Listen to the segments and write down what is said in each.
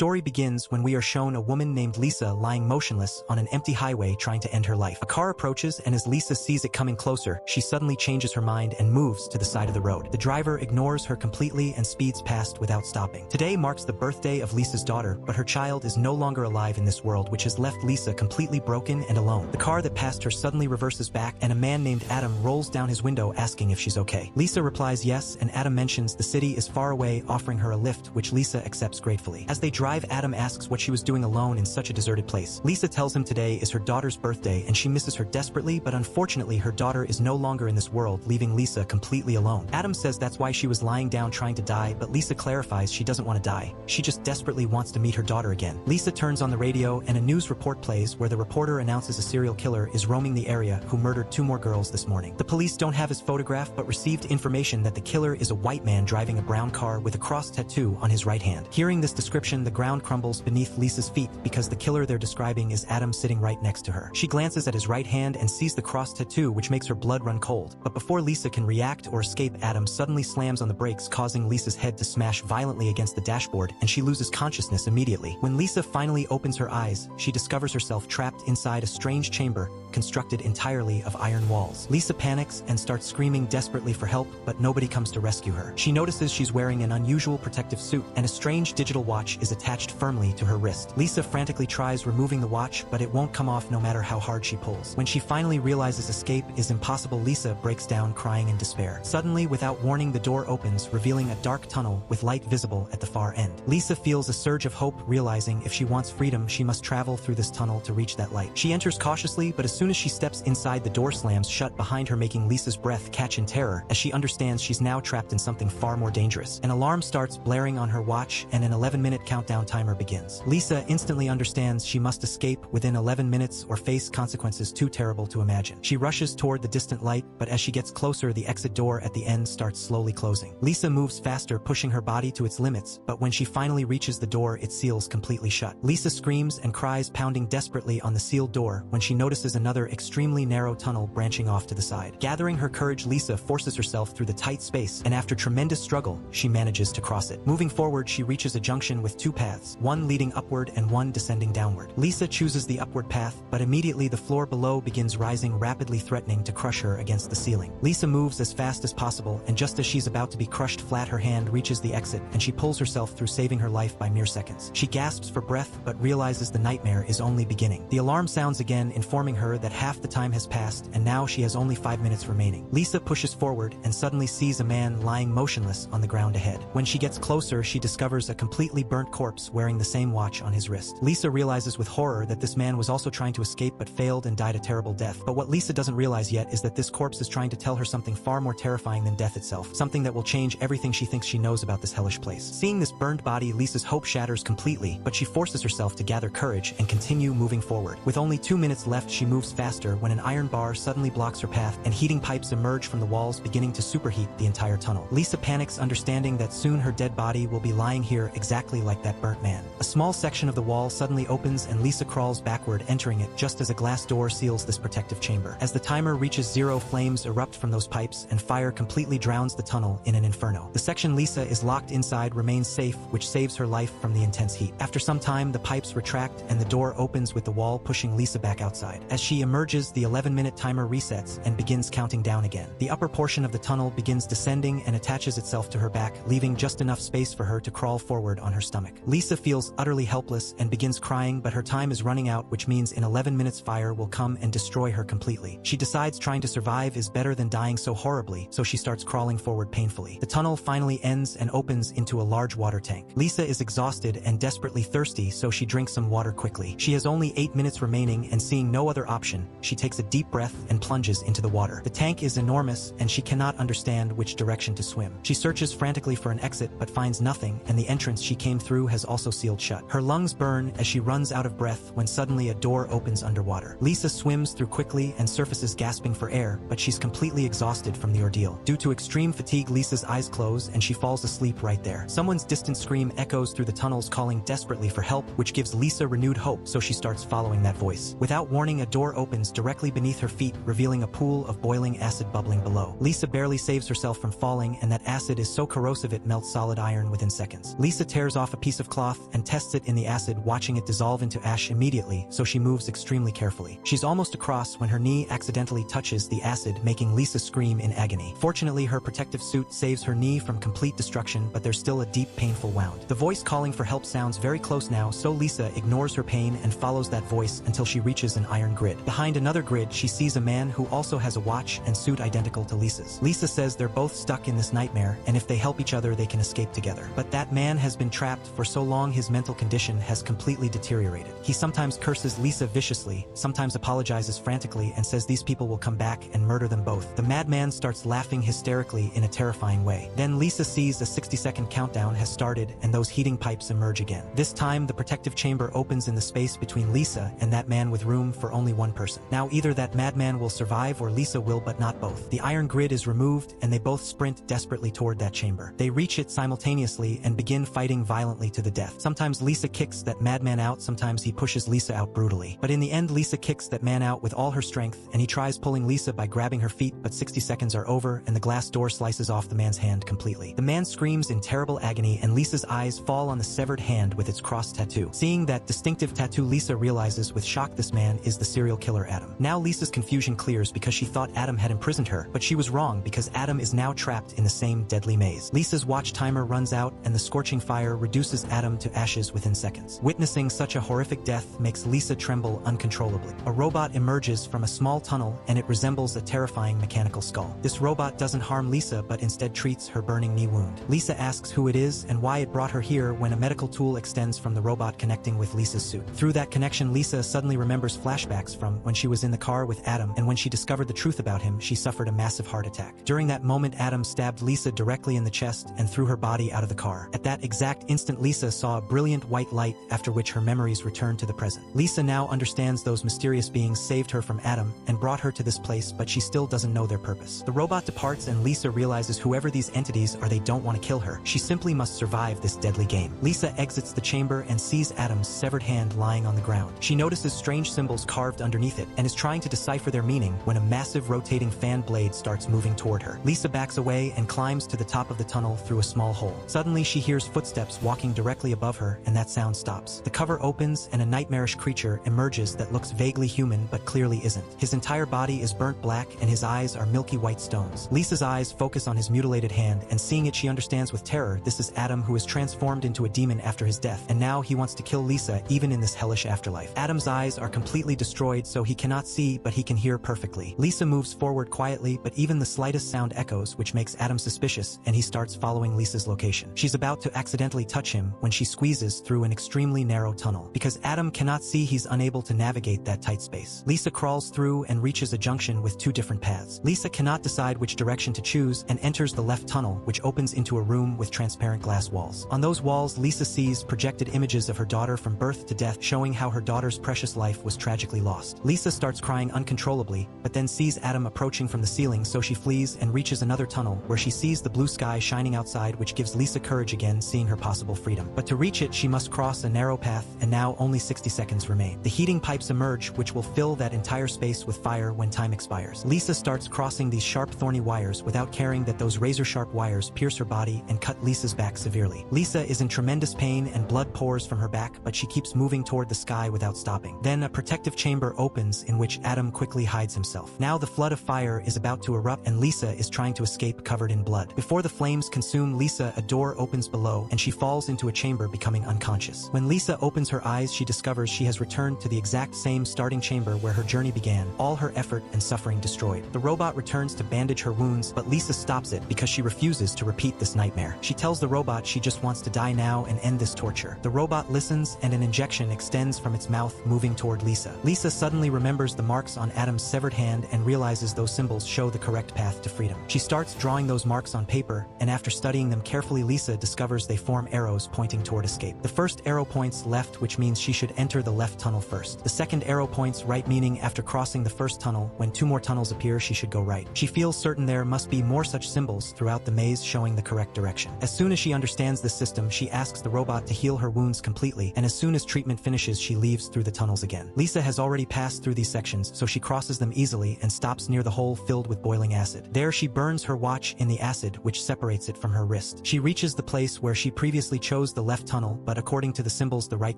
story begins when we are shown a woman named Lisa lying motionless on an empty highway trying to end her life. A car approaches, and as Lisa sees it coming closer, she suddenly changes her mind and moves to the side of the road. The driver ignores her completely and speeds past without stopping. Today marks the birthday of Lisa's daughter, but her child is no longer alive in this world, which has left Lisa completely broken and alone. The car that passed her suddenly reverses back, and a man named Adam rolls down his window asking if she's okay. Lisa replies yes, and Adam mentions the city is far away, offering her a lift, which Lisa accepts gratefully. As they drive, Adam asks what she was doing alone in such a deserted place. Lisa tells him today is her daughter's birthday and she misses her desperately, but unfortunately her daughter is no longer in this world, leaving Lisa completely alone. Adam says that's why she was lying down trying to die, but Lisa clarifies she doesn't want to die. She just desperately wants to meet her daughter again. Lisa turns on the radio and a news report plays where the reporter announces a serial killer is roaming the area who murdered 2 more girls this morning. The police don't have his photograph but received information that the killer is a white man driving a brown car with a cross tattoo on his right hand. Hearing this description, the ground crumbles beneath Lisa's feet because the killer they're describing is Adam sitting right next to her. She glances at his right hand and sees the cross tattoo, which makes her blood run cold. But before Lisa can react or escape, Adam suddenly slams on the brakes, causing Lisa's head to smash violently against the dashboard, and she loses consciousness immediately. When Lisa finally opens her eyes, she discovers herself trapped inside a strange chamber constructed entirely of iron walls. Lisa panics and starts screaming desperately for help, but nobody comes to rescue her. She notices she's wearing an unusual protective suit, and a strange digital watch is attached firmly to her wrist. Lisa frantically tries removing the watch, but it won't come off no matter how hard she pulls. When she finally realizes escape is impossible, Lisa breaks down crying in despair. Suddenly, without warning, the door opens, revealing a dark tunnel with light visible at the far end. Lisa feels a surge of hope, realizing if she wants freedom, she must travel through this tunnel to reach that light. She enters cautiously, but as soon as she steps inside, the door slams shut behind her, making Lisa's breath catch in terror as she understands she's now trapped in something far more dangerous. An alarm starts blaring on her watch, and an 11-minute countdown timer begins. Lisa instantly understands she must escape within 11 minutes or face consequences too terrible to imagine. She rushes toward the distant light, but as she gets closer, the exit door at the end starts slowly closing. Lisa moves faster, pushing her body to its limits, but when she finally reaches the door, it seals completely shut. Lisa screams and cries, pounding desperately on the sealed door, when she notices another extremely narrow tunnel branching off to the side. Gathering her courage, Lisa forces herself through the tight space, and after tremendous struggle, she manages to cross it. Moving forward, she reaches a junction with 2 paths, one leading upward and one descending downward. Lisa chooses the upward path, but immediately the floor below begins rising rapidly, threatening to crush her against the ceiling. Lisa moves as fast as possible, and just as she's about to be crushed flat, her hand reaches the exit, and she pulls herself through, saving her life by mere seconds. She gasps for breath, but realizes the nightmare is only beginning. The alarm sounds again, informing her that half the time has passed, and now she has only 5 minutes remaining. Lisa pushes forward and suddenly sees a man lying motionless on the ground ahead. When she gets closer, she discovers a completely burnt corpse wearing the same watch on his wrist. Lisa realizes with horror that this man was also trying to escape but failed and died a terrible death. But what Lisa doesn't realize yet is that this corpse is trying to tell her something far more terrifying than death itself, something that will change everything she thinks she knows about this hellish place. Seeing this burned body, Lisa's hope shatters completely, but she forces herself to gather courage and continue moving forward. With only 2 minutes left, she moves faster when an iron bar suddenly blocks her path, and heating pipes emerge from the walls, beginning to superheat the entire tunnel. Lisa panics, understanding that soon her dead body will be lying here exactly like that burnt man. A small section of the wall suddenly opens, and Lisa crawls backward, entering it just as a glass door seals this protective chamber. As the timer reaches 0, flames erupt from those pipes, and fire completely drowns the tunnel in an inferno. The section Lisa is locked inside remains safe, which saves her life from the intense heat. After some time, the pipes retract, and the door opens with the wall pushing Lisa back outside. As she emerges, the 11-minute timer resets and begins counting down again. The upper portion of the tunnel begins descending and attaches itself to her back, leaving just enough space for her to crawl forward on her stomach. Lisa feels utterly helpless and begins crying, but her time is running out, which means in 11 minutes fire will come and destroy her completely. She decides trying to survive is better than dying so horribly, so she starts crawling forward painfully. The tunnel finally ends and opens into a large water tank. Lisa is exhausted and desperately thirsty, so she drinks some water quickly. She has only 8 minutes remaining, and seeing no other option, she takes a deep breath and plunges into the water. The tank is enormous, and she cannot understand which direction to swim. She searches frantically for an exit but finds nothing, and the entrance she came through has also sealed shut. Her lungs burn as she runs out of breath when suddenly a door opens underwater. Lisa swims through quickly and surfaces gasping for air, but she's completely exhausted from the ordeal. Due to extreme fatigue, Lisa's eyes close and she falls asleep right there. Someone's distant scream echoes through the tunnels, calling desperately for help, which gives Lisa renewed hope, so she starts following that voice. Without warning, a door opens directly beneath her feet, revealing a pool of boiling acid bubbling below. Lisa barely saves herself from falling, and that acid is so corrosive it melts solid iron within seconds. Lisa tears off a piece of cloth and tests it in the acid, watching it dissolve into ash immediately, so she moves extremely carefully. She's almost across when her knee accidentally touches the acid, making Lisa scream in agony. Fortunately, her protective suit saves her knee from complete destruction, but there's still a deep, painful wound. The voice calling for help sounds very close now, so Lisa ignores her pain and follows that voice until she reaches an iron grid. Behind another grid, she sees a man who also has a watch and suit identical to Lisa's. Lisa says they're both stuck in this nightmare, and if they help each other, they can escape together. But that man has been trapped for so long his mental condition has completely deteriorated. He sometimes curses Lisa viciously, sometimes apologizes frantically, and says these people will come back and murder them both. The madman starts laughing hysterically in a terrifying way. Then Lisa sees a 60-second countdown has started, and those heating pipes emerge again. This time, the protective chamber opens in the space between Lisa and that man, with room for only one person. Now either that madman will survive or Lisa will, but not both. The iron grid is removed, and they both sprint desperately toward that chamber. They reach it simultaneously and begin fighting violently to the death. Sometimes Lisa kicks that madman out, sometimes he pushes Lisa out brutally. But in the end, Lisa kicks that man out with all her strength, and he tries pulling Lisa by grabbing her feet, but 60 seconds are over, and the glass door slices off the man's hand completely. The man screams in terrible agony, and Lisa's eyes fall on the severed hand with its cross tattoo. Seeing that distinctive tattoo, Lisa realizes with shock this man is the serial killer Adam. Now Lisa's confusion clears because she thought Adam had imprisoned her, but she was wrong because Adam is now trapped in the same deadly maze. Lisa's watch timer runs out, and the scorching fire reduces Adam to ashes within seconds. Witnessing such a horrific death makes Lisa tremble uncontrollably. A robot emerges from a small tunnel, and it resembles a terrifying mechanical skull. This robot doesn't harm Lisa, but instead treats her burning knee wound. Lisa asks who it is and why it brought her here when a medical tool extends from the robot, connecting with Lisa's suit. Through that connection, Lisa suddenly remembers flashbacks from when she was in the car with Adam, and when she discovered the truth about him, she suffered a massive heart attack. During that moment, Adam stabbed Lisa directly in the chest and threw her body out of the car. At that exact instant, Lisa saw a brilliant white light, after which her memories returned to the present. Lisa now understands those mysterious beings saved her from Adam and brought her to this place, but she still doesn't know their purpose. The robot departs, and Lisa realizes whoever these entities are, they don't want to kill her. She simply must survive this deadly game. Lisa exits the chamber and sees Adam's severed hand lying on the ground. She notices strange symbols carved underneath it and is trying to decipher their meaning when a massive rotating fan blade starts moving toward her. Lisa backs away and climbs to the top of the tunnel through a small hole. Suddenly, she hears footsteps walking directly above her, and that sound stops. The cover opens, and a nightmarish creature emerges that looks vaguely human but clearly isn't. His entire body is burnt black, and his eyes are milky white stones. Lisa's eyes focus on his mutilated hand, and seeing it, she understands with terror this is Adam, who is transformed into a demon after his death, and now he wants to kill Lisa even in this hellish afterlife. Adam's eyes are completely destroyed, so he cannot see, but he can hear perfectly. Lisa moves forward quietly, but even the slightest sound echoes, which makes Adam suspicious, and he starts following Lisa's location. She's about to accidentally touch him when she squeezes through an extremely narrow tunnel. Because Adam cannot see, he's unable to navigate that tight space. Lisa crawls through and reaches a junction with two different paths. Lisa cannot decide which direction to choose and enters the left tunnel, which opens into a room with transparent glass walls. On those walls, Lisa sees projected images of her daughter from birth to death, showing how her daughter's precious life was tragically lost. Lisa starts crying uncontrollably, but then sees Adam approaching from the ceiling, so she flees and reaches another tunnel, where she sees the blue sky shining outside, which gives Lisa courage again, seeing her possible freedom. But to reach it, she must cross a narrow path, and now only 60 seconds remain. The heating pipes emerge, which will fill that entire space with fire when time expires. Lisa starts crossing these sharp, thorny wires without caring that those razor-sharp wires pierce her body and cut Lisa's back severely. Lisa is in tremendous pain and blood pours from her back, but she keeps moving toward the sky without stopping. Then a protective chamber opens in which Adam quickly hides himself. Now the flood of fire is about to erupt, and Lisa is trying to escape covered in blood. Before the flames consume Lisa, a door opens below, and she falls into a chamber, becoming unconscious. When Lisa opens her eyes, she discovers she has returned to the exact same starting chamber where her journey began, all her effort and suffering destroyed. The robot returns to bandage her wounds, but Lisa stops it because she refuses to repeat this nightmare. She tells the robot she just wants to die now and end this torture. The robot listens, and an injection extends from its mouth, moving toward Lisa. Lisa suddenly remembers the marks on Adam's severed hand and realizes those symbols show the correct path to freedom. She starts drawing those marks on paper, and after studying them carefully, Lisa discovers they form arrows pointing toward escape. The first arrow points left, which means she should enter the left tunnel first. The second arrow points right, meaning after crossing the first tunnel, when two more tunnels appear, she should go right. She feels certain there must be more such symbols throughout the maze showing the correct direction. As soon as she understands this system, she asks the robot to heal her wounds completely, and as soon as treatment finishes, she leaves through the tunnels again. Lisa has already passed pass through these sections, so she crosses them easily and stops near the hole filled with boiling acid. There she burns her watch in the acid, which separates it from her wrist. She reaches the place where she previously chose the left tunnel, but according to the symbols the right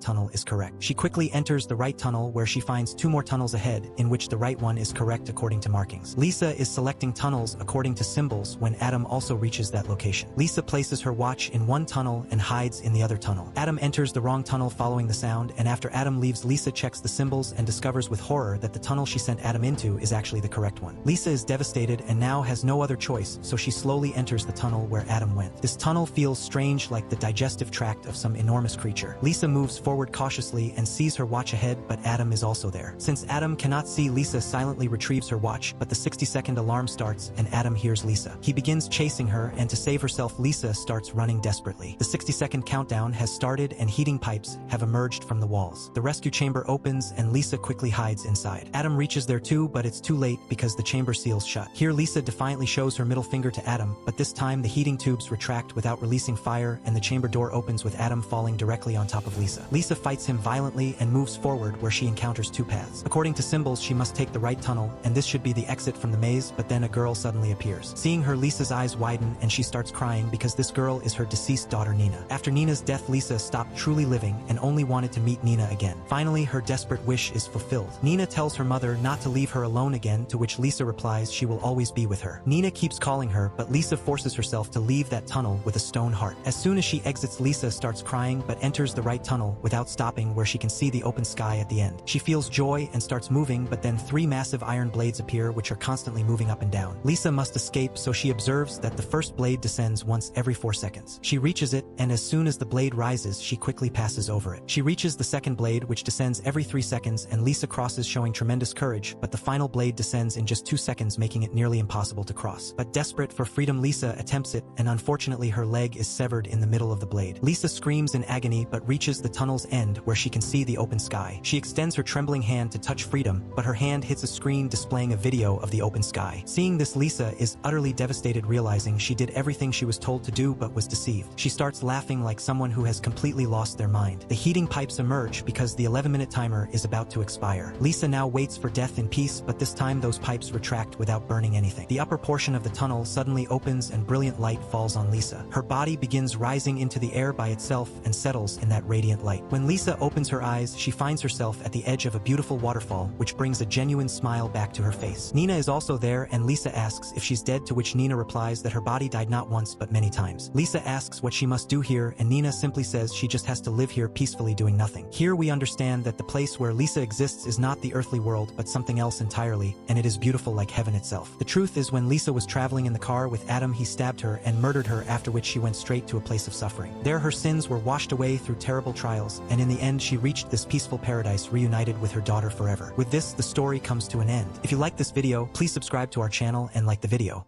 tunnel is correct. She quickly enters the right tunnel where she finds 2 more tunnels ahead, in which the right one is correct according to markings. Lisa is selecting tunnels according to symbols when Adam also reaches that location. Lisa places her watch in one tunnel and hides in the other tunnel. Adam enters the wrong tunnel following the sound, and after Adam leaves, Lisa checks the symbols and discovers with horror that the tunnel she sent Adam into is actually the correct one. Lisa is devastated and now has no other choice, so she slowly enters the tunnel where Adam went. This tunnel feels strange, like the digestive tract of some enormous creature. Lisa moves forward cautiously and sees her watch ahead, but Adam is also there. Since Adam cannot see, Lisa silently retrieves her watch, but the 60-second alarm starts and Adam hears Lisa. He begins chasing her, and to save herself, Lisa starts running desperately. The 60-second countdown has started and heating pipes have emerged from the walls. The rescue chamber opens and Lisa quickly hides inside. Adam reaches there too, but it's too late because the chamber seals shut. Here Lisa defiantly shows her middle finger to Adam, but this time the heating tubes retract without releasing fire and the chamber door opens with Adam falling directly on top of Lisa. Lisa fights him violently and moves forward, where she encounters 2 paths. According to symbols, she must take the right tunnel, and this should be the exit from the maze, but then a girl suddenly appears. Seeing her, Lisa's eyes widen and she starts crying because this girl is her deceased daughter Nina. After Nina's death, Lisa stopped truly living and only wanted to meet Nina again. Finally, her desperate wish is fulfilled. Nina tells her mother not to leave her alone again, to which Lisa replies she will always be with her. Nina keeps calling her, but Lisa forces herself to leave that tunnel with a stone heart. As soon as she exits, Lisa starts crying but enters the right tunnel without stopping, where she can see the open sky at the end. She feels joy and starts moving, but then 3 massive iron blades appear which are constantly moving up and down. Lisa must escape, so she observes that the first blade descends once every 4 seconds. She reaches it, and as soon as the blade rises, she quickly passes over it. She reaches the second blade, which descends every 3 seconds, and Lisa crosses, showing tremendous courage, but the final blade descends in just 2 seconds, making it nearly impossible to cross. But desperate for freedom, Lisa attempts it, and unfortunately her leg is severed in the middle of the blade. Lisa screams in agony but reaches the tunnel's end, where she can see the open sky. She extends her trembling hand to touch freedom, but her hand hits a screen displaying a video of the open sky. Seeing this, Lisa is utterly devastated, realizing she did everything she was told to do but was deceived. She starts laughing like someone who has completely lost their mind. The heating pipes emerge because the 11-minute timer is about to expire. Lisa now waits for death in peace, but this time those pipes retract without burning anything. The upper portion of the tunnel suddenly opens and brilliant light falls on Lisa. Her body begins rising into the air by itself and settles in that radiant light. When Lisa opens her eyes, she finds herself at the edge of a beautiful waterfall, which brings a genuine smile back to her face. Nina is also there, and Lisa asks if she's dead, to which Nina replies that her body died not once but many times. Lisa asks what she must do here, and Nina simply says she just has to live here peacefully doing nothing. Here we understand that the place where Lisa exists is not the earthly world but something else entirely, and it is beautiful like heaven itself. The truth is, when Lisa was traveling in the car with Adam, he stabbed her and murdered her, after which she went straight to a place of suffering. There her sins were washed away through terrible trials, and in the end she reached this peaceful paradise, reunited with her daughter forever. With this, the story comes to an end. If you like this video, please subscribe to our channel and like the video.